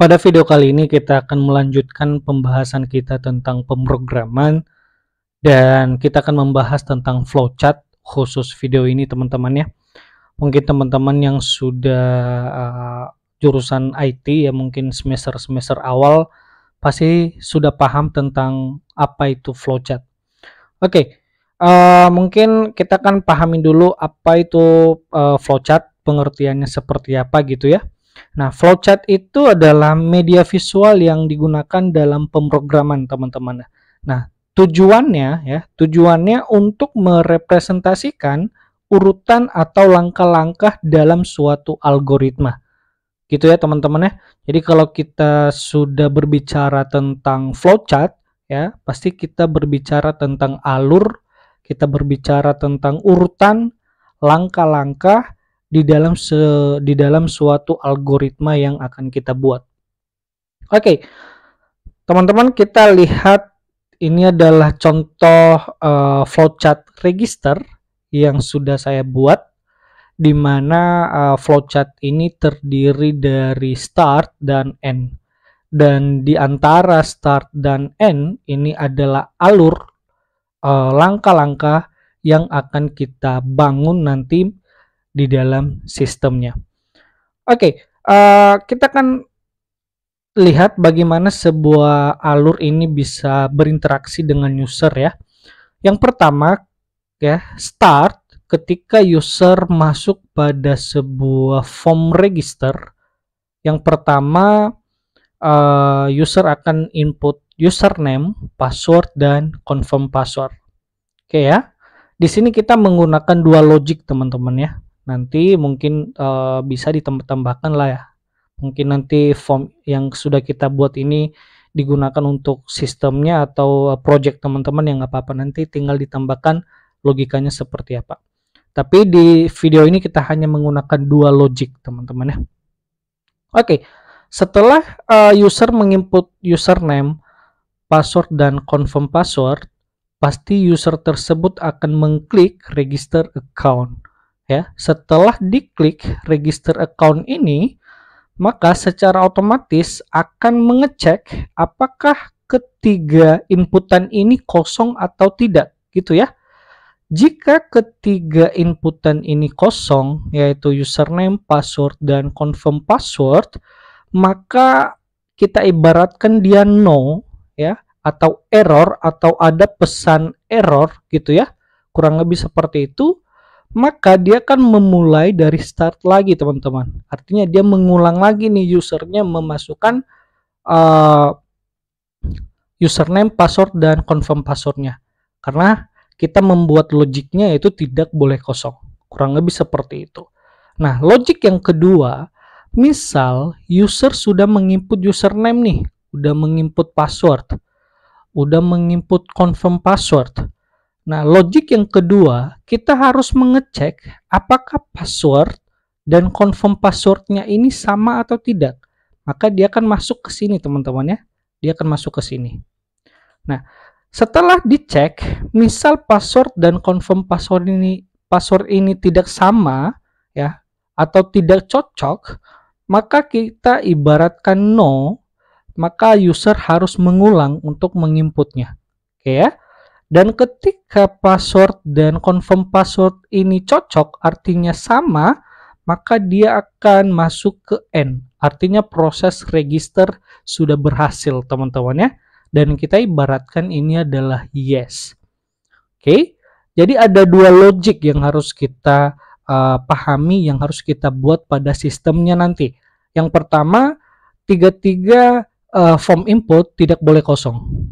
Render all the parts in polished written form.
Pada video kali ini kita akan melanjutkan pembahasan kita tentang pemrograman dan kita akan membahas tentang flowchart khusus video ini teman-teman ya. Mungkin teman-teman yang sudah jurusan IT ya, mungkin semester awal pasti sudah paham tentang apa itu flowchart. Oke, mungkin kita akan pahami dulu apa itu flowchart, pengertiannya seperti apa gitu ya. Nah, flowchart itu adalah media visual yang digunakan dalam pemrograman, teman-teman. Nah, tujuannya untuk merepresentasikan urutan atau langkah-langkah dalam suatu algoritma. Gitu ya, teman-teman ya. Jadi kalau kita sudah berbicara tentang flowchart ya, pasti kita berbicara tentang alur, kita berbicara tentang urutan, langkah-langkah di dalam suatu algoritma yang akan kita buat. Oke, teman-teman, kita lihat ini adalah contoh flowchart register yang sudah saya buat, di mana flowchart ini terdiri dari start dan end. Dan di antara start dan end ini adalah alur langkah-langkah yang akan kita bangun nanti di dalam sistemnya. Oke, kita akan lihat bagaimana sebuah alur ini bisa berinteraksi dengan user ya. Yang pertama ya, start, ketika user masuk pada sebuah form register. Yang pertama, user akan input username, password, dan confirm password. Oke ya. Di sini kita menggunakan dua logic teman-teman ya. Nanti mungkin bisa ditambahkan lah ya. Mungkin nanti form yang sudah kita buat ini digunakan untuk sistemnya atau project teman-teman, yang nggak apa-apa, nanti tinggal ditambahkan logikanya seperti apa. Tapi di video ini kita hanya menggunakan dua logic teman-teman ya. Oke, setelah user menginput username, password, dan confirm password, pasti user tersebut akan mengklik register account. Ya, setelah diklik register account ini, maka secara otomatis akan mengecek apakah ketiga inputan ini kosong atau tidak, gitu ya. Jika ketiga inputan ini kosong, yaitu username, password, dan confirm password, maka kita ibaratkan dia no ya, atau error, atau ada pesan error gitu ya, kurang lebih seperti itu. Maka dia akan memulai dari start lagi teman-teman. Artinya dia mengulang lagi nih, usernya memasukkan username, password, dan confirm passwordnya. Karena kita membuat logiknya itu tidak boleh kosong. Kurang lebih seperti itu. Nah, logik yang kedua, misal user sudah menginput username nih, udah menginput password, udah menginput confirm password. Nah, logik yang kedua, kita harus mengecek apakah password dan confirm passwordnya ini sama atau tidak. Maka dia akan masuk ke sini teman-teman ya. Dia akan masuk ke sini. Nah, setelah dicek, misal password dan confirm password ini tidak sama ya, atau tidak cocok, maka kita ibaratkan no, maka user harus mengulang untuk menginputnya. Oke ya. Dan ketika password dan confirm password ini cocok, artinya sama, maka dia akan masuk ke end. Artinya proses register sudah berhasil teman-teman ya. Dan kita ibaratkan ini adalah yes. Oke, jadi ada dua logic yang harus kita pahami, yang harus kita buat pada sistemnya nanti. Yang pertama, tiga form input tidak boleh kosong.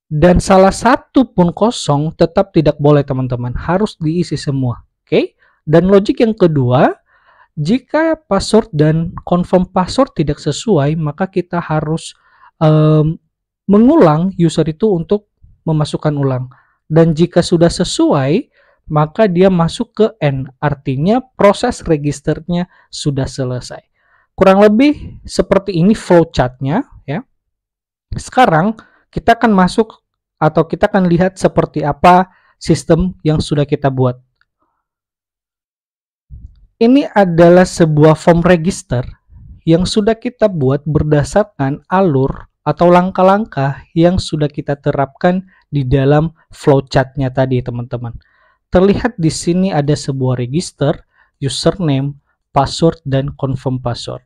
Dan salah satu pun kosong tetap tidak boleh teman-teman, harus diisi semua. Oke. Dan logik yang kedua, jika password dan confirm password tidak sesuai, maka kita harus mengulang user itu untuk memasukkan ulang. Dan jika sudah sesuai, maka dia masuk ke end. Artinya proses registernya sudah selesai. Kurang lebih seperti ini flowchartnya ya. Sekarang kita akan masuk atau kita akan lihat seperti apa sistem yang sudah kita buat. Ini adalah sebuah form register yang sudah kita buat berdasarkan alur atau langkah-langkah yang sudah kita terapkan di dalam flowchart-nya tadi, teman-teman. Terlihat di sini ada sebuah register, username, password, dan confirm password.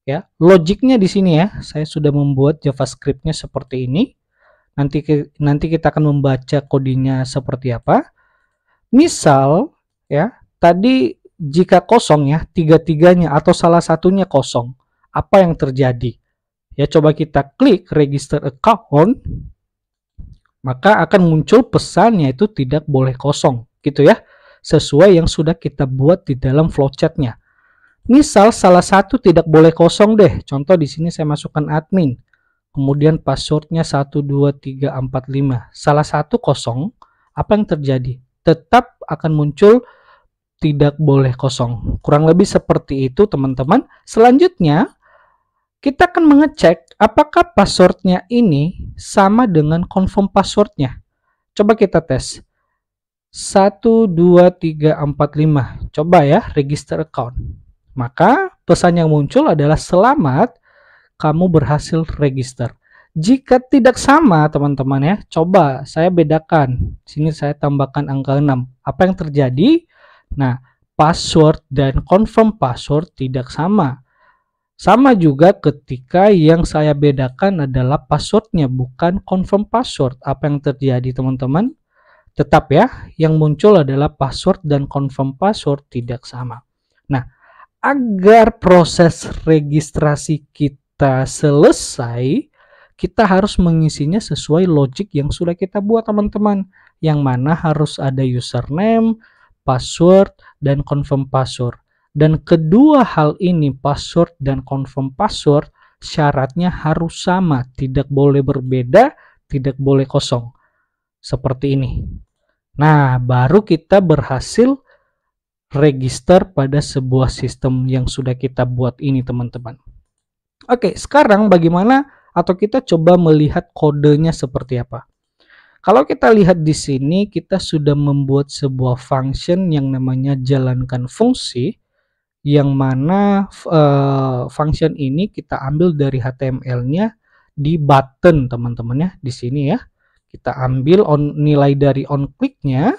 Ya, logiknya di sini ya, saya sudah membuat JavaScript-nya seperti ini. Nanti kita akan membaca kodenya seperti apa. Misal ya, tadi jika kosong ya, tiga-tiganya atau salah satunya kosong, apa yang terjadi? Ya, coba kita klik register account, maka akan muncul pesan yaitu tidak boleh kosong, gitu ya, sesuai yang sudah kita buat di dalam flowchart-nya. Misal salah satu tidak boleh kosong deh. Contoh di sini saya masukkan admin. Kemudian passwordnya 12345. Salah satu kosong, apa yang terjadi? Tetap akan muncul tidak boleh kosong. Kurang lebih seperti itu, teman-teman. Selanjutnya, kita akan mengecek apakah passwordnya ini sama dengan confirm passwordnya. Coba kita tes. 12345. Coba ya, register account. Maka pesan yang muncul adalah selamat, kamu berhasil register. Jika tidak sama, teman-teman ya, coba saya bedakan. Sini saya tambahkan angka 6. Apa yang terjadi? Nah, password dan confirm password tidak sama. Sama juga ketika yang saya bedakan adalah passwordnya, bukan confirm password. Apa yang terjadi, teman-teman? Tetap ya, yang muncul adalah password dan confirm password tidak sama. Nah, agar proses registrasi kita selesai, kita harus mengisinya sesuai logik yang sudah kita buat, teman-teman. Yang mana harus ada username, password, dan confirm password. Dan kedua hal ini, password dan confirm password, syaratnya harus sama. Tidak boleh berbeda, tidak boleh kosong. Seperti ini. Nah, baru kita berhasil register pada sebuah sistem yang sudah kita buat ini, teman-teman. Oke, sekarang bagaimana atau kita coba melihat kodenya seperti apa. Kalau kita lihat di sini, kita sudah membuat sebuah function yang namanya jalankan fungsi, yang mana function ini kita ambil dari HTML-nya di button, teman-teman ya, di sini ya. Kita ambil nilai dari onClick-nya,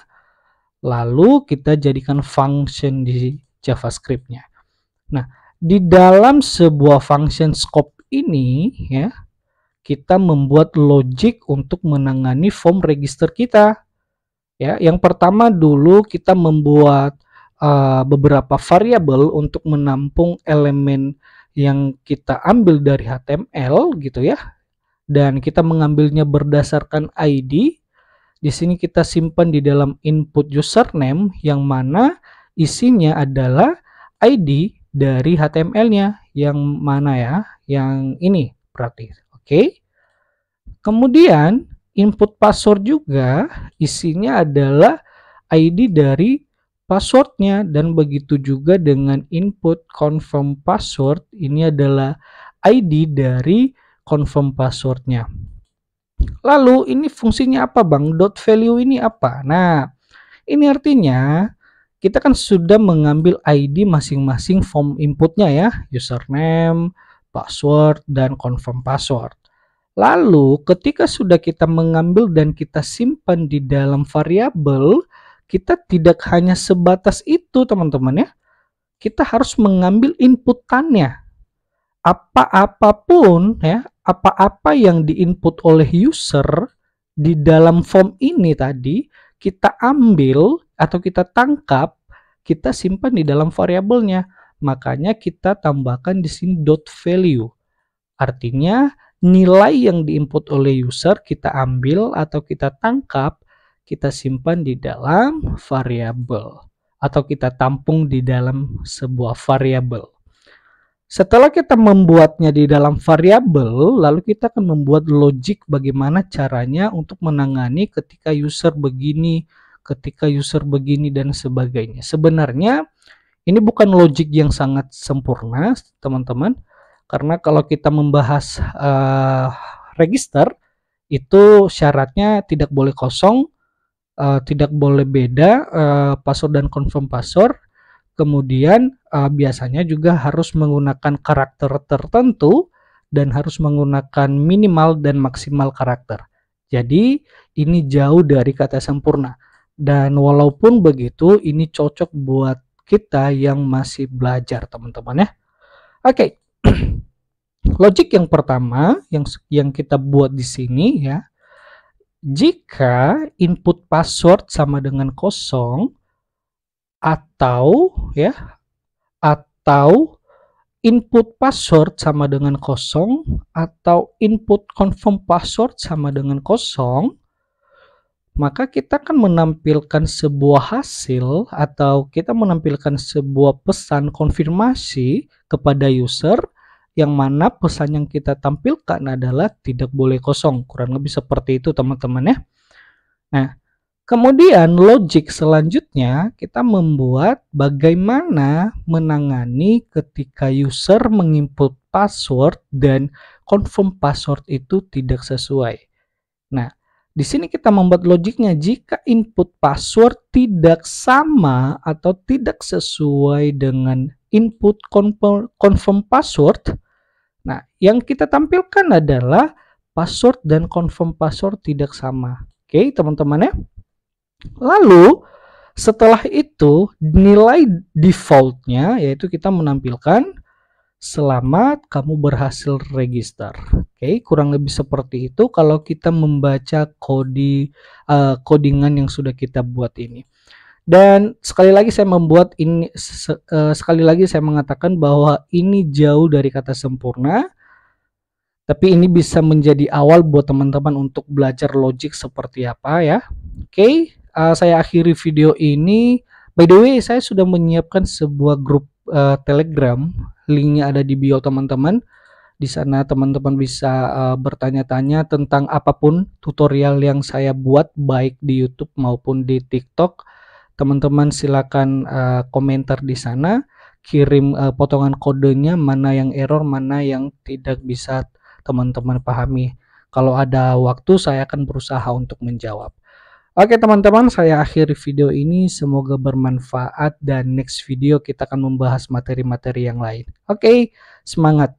lalu kita jadikan function di JavaScript-nya. Nah, di dalam sebuah function scope ini ya, kita membuat logic untuk menangani form register kita. Ya, yang pertama dulu kita membuat beberapa variabel untuk menampung elemen yang kita ambil dari HTML gitu ya. Dan kita mengambilnya berdasarkan ID. Di sini kita simpan di dalam input username yang mana isinya adalah ID dari HTML-nya. Yang mana ya? Yang ini berarti. Oke. Kemudian input password juga isinya adalah ID dari passwordnya. Dan begitu juga dengan input confirm password. Ini adalah ID dari confirm passwordnya. Lalu ini fungsinya apa, Bang? Dot value ini apa? Nah, ini artinya kita kan sudah mengambil ID masing-masing form inputnya ya, username, password, dan confirm password. Lalu ketika sudah kita mengambil dan kita simpan di dalam variabel, kita tidak hanya sebatas itu, teman-teman ya. Kita harus mengambil inputannya. Apa-apapun ya, apa-apa yang diinput oleh user di dalam form ini tadi, kita ambil atau kita tangkap, kita simpan di dalam variabelnya. Makanya kita tambahkan di sini dot value. Artinya nilai yang diinput oleh user kita ambil atau kita tangkap, kita simpan di dalam variabel atau kita tampung di dalam sebuah variabel. Setelah kita membuatnya di dalam variabel, lalu kita akan membuat logic bagaimana caranya untuk menangani ketika user begini, dan sebagainya. Sebenarnya ini bukan logic yang sangat sempurna, teman-teman, karena kalau kita membahas register, itu syaratnya tidak boleh kosong, tidak boleh beda password dan confirm password. kemudian biasanya juga harus menggunakan karakter tertentu dan harus menggunakan minimal dan maksimal karakter. Jadi ini jauh dari kata sempurna. Dan walaupun begitu, ini cocok buat kita yang masih belajar, teman-teman ya. Oke. Logik yang pertama yang kita buat di sini ya. Jika input password sama dengan kosong atau ya atau input password sama dengan kosong atau input confirm password sama dengan kosong, maka kita akan menampilkan sebuah hasil atau kita menampilkan sebuah pesan konfirmasi kepada user yang mana pesan yang kita tampilkan adalah tidak boleh kosong. Kurang lebih seperti itu teman-teman ya. Nah, kemudian logik selanjutnya kita membuat bagaimana menangani ketika user menginput password dan confirm password itu tidak sesuai. Nah, di sini kita membuat logiknya jika input password tidak sama atau tidak sesuai dengan input confirm password. Nah, yang kita tampilkan adalah password dan confirm password tidak sama. Oke, teman-teman ya. Lalu setelah itu nilai defaultnya yaitu kita menampilkan selamat kamu berhasil register. Oke, kurang lebih seperti itu kalau kita membaca codingan yang sudah kita buat ini. Dan sekali lagi saya membuat ini sekali lagi saya mengatakan bahwa ini jauh dari kata sempurna. Tapi ini bisa menjadi awal buat teman-teman untuk belajar logik seperti apa ya. Oke, saya akhiri video ini. By the way, saya sudah menyiapkan sebuah grup Telegram. Linknya ada di bio teman-teman. Di sana teman-teman bisa bertanya-tanya tentang apapun tutorial yang saya buat baik di YouTube maupun di TikTok. Teman-teman silakan komentar di sana, kirim potongan kodenya, mana yang error, mana yang tidak bisa teman-teman pahami. Kalau ada waktu saya akan berusaha untuk menjawab. Oke teman-teman, saya akhiri video ini, semoga bermanfaat dan next video kita akan membahas materi-materi yang lain. Oke, semangat!